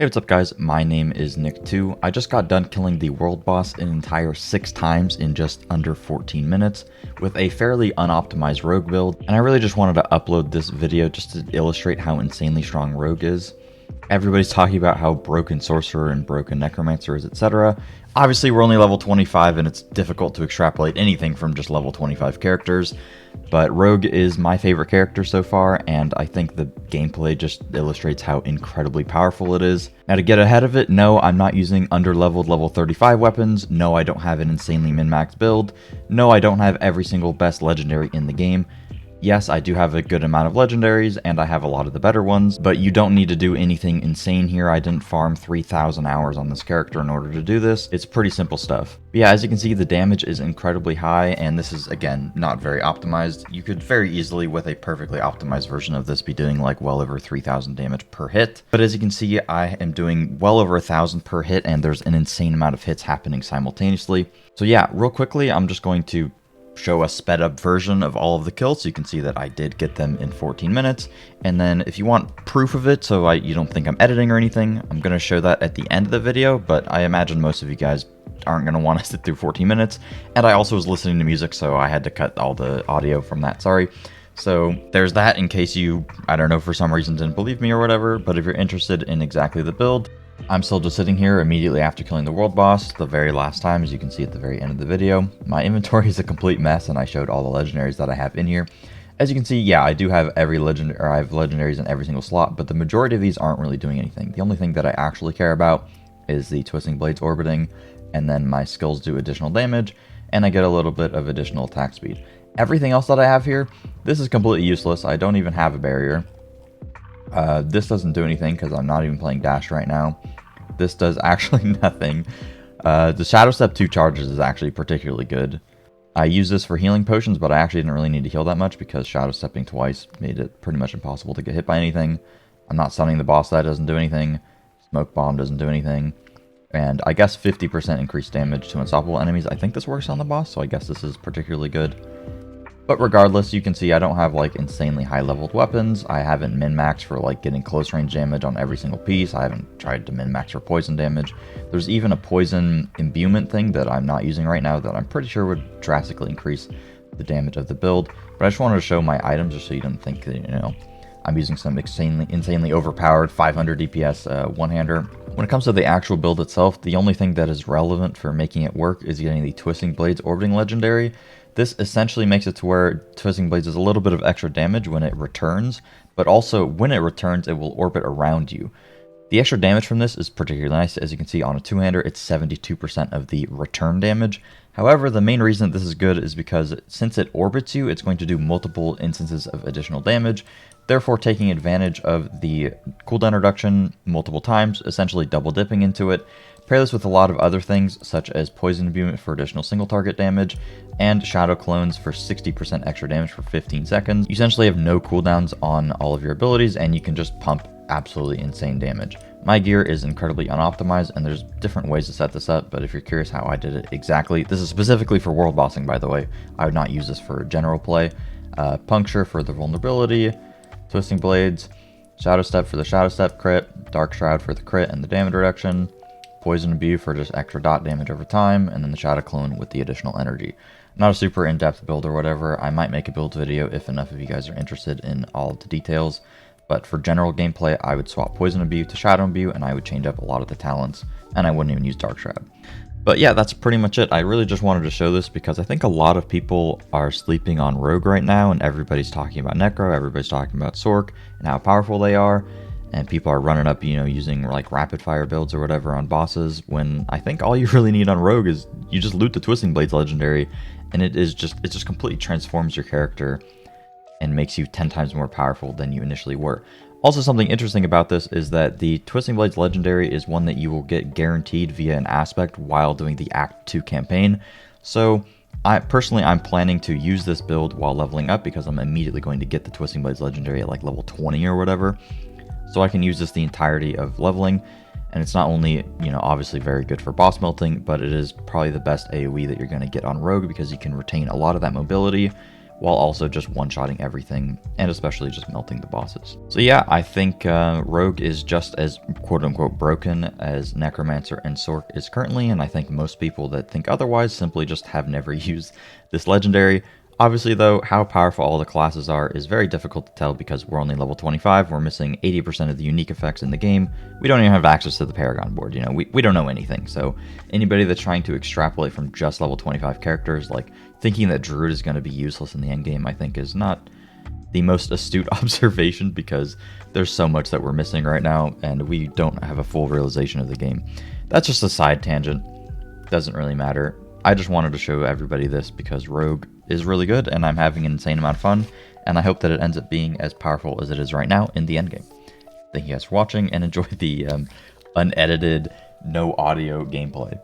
Hey, what's up guys? My name is Nick2. I just got done killing the world boss an entire 6 times in just under 14 minutes with a fairly unoptimized rogue build, and I really just wanted to upload this video just to illustrate how insanely strong rogue is. Everybody's talking about how broken sorcerer and broken necromancer is, etc. Obviously we're only level 25 and it's difficult to extrapolate anything from just level 25 characters, but rogue is my favorite character so far, and I think the gameplay just illustrates how incredibly powerful it is. Now, to get ahead of it, no, I'm not using under-leveled level 35 weapons. No, I don't have an insanely min-maxed build. No, I don't have every single best legendary in the game. Yes, I do have a good amount of legendaries, and I have a lot of the better ones, but you don't need to do anything insane here. I didn't farm 3,000 hours on this character in order to do this. It's pretty simple stuff. But yeah, as you can see, the damage is incredibly high, and this is, again, not very optimized. You could very easily, with a perfectly optimized version of this, be doing like well over 3,000 damage per hit. But as you can see, I am doing well over 1,000 per hit, and there's an insane amount of hits happening simultaneously. So yeah, real quickly, I'm just going to show a sped up version of all of the kills so you can see that I did get them in 14 minutes. And then if you want proof of it so you don't think I'm editing or anything, I'm going to show that at the end of the video, but I imagine most of you guys aren't going to want to sit through 14 minutes. And I also was listening to music, so I had to cut all the audio from that, sorry. So there's that in case you, I don't know, for some reason didn't believe me or whatever, but if you're interested in exactly the build, I'm still just sitting here immediately after killing the world boss, the very last time, as you can see at the very end of the video. My inventory is a complete mess, and I showed all the legendaries that I have in here. As you can see, yeah, I do have I have legendaries in every single slot, but the majority of these aren't really doing anything. The only thing that I actually care about is the Twisting Blades orbiting, and then my skills do additional damage, and I get a little bit of additional attack speed. Everything else that I have here, this is completely useless. I don't even have a barrier. This doesn't do anything because I'm not even playing dash right now. This does actually nothing. The Shadow Step 2 charges is actually particularly good. I use this for healing potions, but I actually didn't really need to heal that much because Shadow Stepping twice made it pretty much impossible to get hit by anything. I'm not stunning the boss, that doesn't do anything. Smoke Bomb doesn't do anything. And I guess 50% increased damage to unstoppable enemies. I think this works on the boss, so I guess this is particularly good. But regardless, you can see I don't have like insanely high leveled weapons. I haven't min-maxed for like getting close range damage on every single piece. I haven't tried to min-max for poison damage. There's even a poison imbuement thing that I'm not using right now that I'm pretty sure would drastically increase the damage of the build. But I just wanted to show my items just so you don't think that, you know, I'm using some insanely overpowered 500 DPS one-hander. When it comes to the actual build itself, the only thing that is relevant for making it work is getting the Twisting Blades orbiting legendary. This essentially makes it to where Twisting Blades is a little bit of extra damage when it returns, but also when it returns, it will orbit around you. The extra damage from this is particularly nice. As you can see on a two-hander, it's 72% of the return damage. However, the main reason that this is good is because since it orbits you, it's going to do multiple instances of additional damage, therefore taking advantage of the cooldown reduction multiple times, essentially double dipping into it. Pair this with a lot of other things, such as Poison Imbuement for additional single target damage, and Shadow Clones for 60% extra damage for 15 seconds. You essentially have no cooldowns on all of your abilities, and you can just pump absolutely insane damage. My gear is incredibly unoptimized, and there's different ways to set this up, but if you're curious how I did it exactly, this is specifically for world bossing, by the way. I would not use this for general play. Puncture for the vulnerability, Twisting Blades, Shadow Step for the Shadow Step crit, Dark Shroud for the crit and the damage reduction, Poison Imbue for just extra dot damage over time, and then the Shadow Clone with the additional energy. Not a super in-depth build or whatever. I might make a build video if enough of you guys are interested in all of the details, but for general gameplay, I would swap Poison Imbue to Shadow Imbue, and I would change up a lot of the talents, and I wouldn't even use Dark Shroud. But yeah, that's pretty much it. I really just wanted to show this because I think a lot of people are sleeping on Rogue right now, and everybody's talking about Necro, everybody's talking about Sorc, and how powerful they are. And people are running up, you know, using like rapid fire builds or whatever on bosses, when I think all you really need on Rogue is you just loot the Twisting Blades legendary, and it just completely transforms your character and makes you 10 times more powerful than you initially were. Also, something interesting about this is that the Twisting Blades legendary is one that you will get guaranteed via an aspect while doing the Act 2 campaign. So I'm planning to use this build while leveling up because I'm immediately going to get the Twisting Blades legendary at like level 20 or whatever. So I can use this the entirety of leveling, and it's not only, you know, obviously very good for boss melting, but it is probably the best AoE that you're going to get on Rogue because you can retain a lot of that mobility while also just one-shotting everything, and especially just melting the bosses. So yeah, I think Rogue is just as quote-unquote broken as Necromancer and Sorc is currently, and I think most people that think otherwise simply just have never used this legendary. Obviously though, how powerful all the classes are is very difficult to tell because we're only level 25, we're missing 80% of the unique effects in the game, we don't even have access to the Paragon board, you know, we don't know anything, so anybody that's trying to extrapolate from just level 25 characters, like thinking that Druid is going to be useless in the endgame, I think is not the most astute observation because there's so much that we're missing right now and we don't have a full realization of the game. That's just a side tangent, doesn't really matter. I just wanted to show everybody this because Rogue is really good and I'm having an insane amount of fun, and I hope that it ends up being as powerful as it is right now in the endgame. Thank you guys for watching and enjoy the unedited, no audio gameplay.